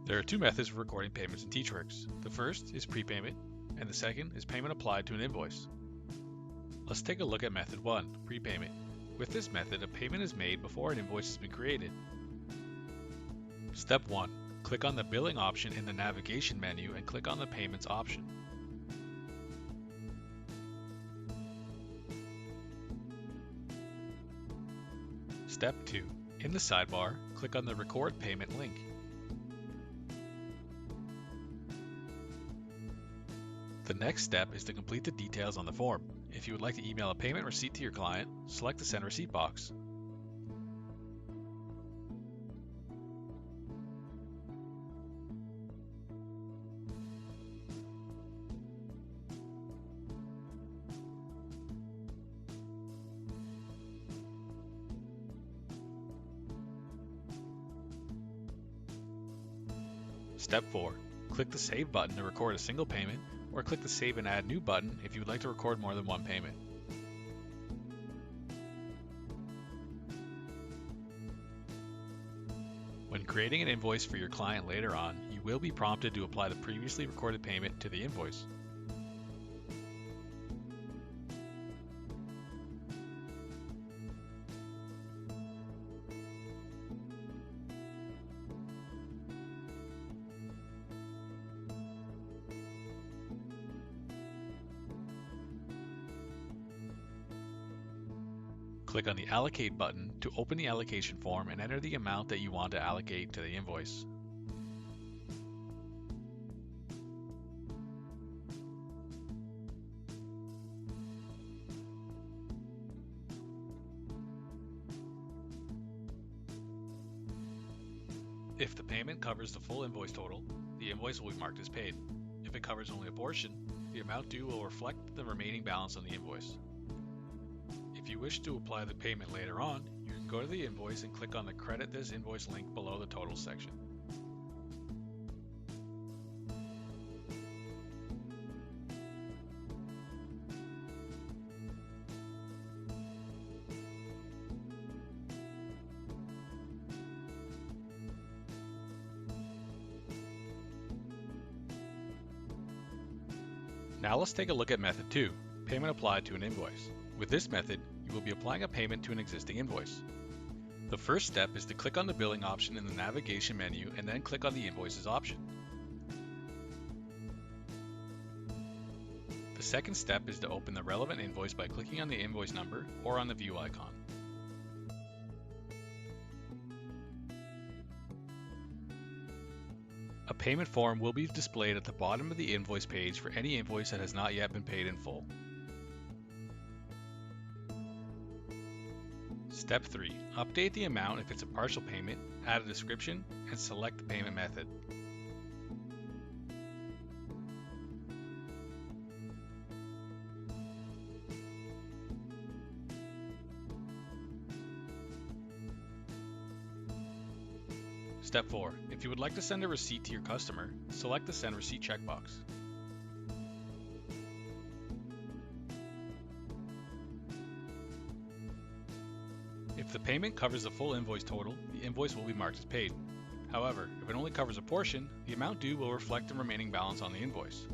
There are two methods for recording payments in TeachWorks. The first is prepayment, and the second is payment applied to an invoice. Let's take a look at method 1, prepayment. With this method, a payment is made before an invoice has been created. Step 1. Click on the billing option in the navigation menu and click on the payments option. Step 2. In the sidebar, click on the record payment link. The next step is to complete the details on the form. If you would like to email a payment receipt to your client, select the Send Receipt box. Step 4. Click the Save button to record a single payment, or click the Save and Add New button if you would like to record more than one payment. When creating an invoice for your client later on, you will be prompted to apply the previously recorded payment to the invoice. Click on the Allocate button to open the allocation form and enter the amount that you want to allocate to the invoice. If the payment covers the full invoice total, the invoice will be marked as paid. If it covers only a portion, the amount due will reflect the remaining balance on the invoice. If you wish to apply the payment later on, you can go to the invoice and click on the Credit This Invoice link below the Total section. Now let's take a look at method 2, payment applied to an invoice. With this method, you will be applying a payment to an existing invoice. The first step is to click on the billing option in the navigation menu and then click on the invoices option. The second step is to open the relevant invoice by clicking on the invoice number or on the view icon. A payment form will be displayed at the bottom of the invoice page for any invoice that has not yet been paid in full. Step 3. Update the amount if it's a partial payment, add a description, and select the payment method. Step 4. If you would like to send a receipt to your customer, select the Send Receipt checkbox. If the payment covers the full invoice total, the invoice will be marked as paid. However, if it only covers a portion, the amount due will reflect the remaining balance on the invoice.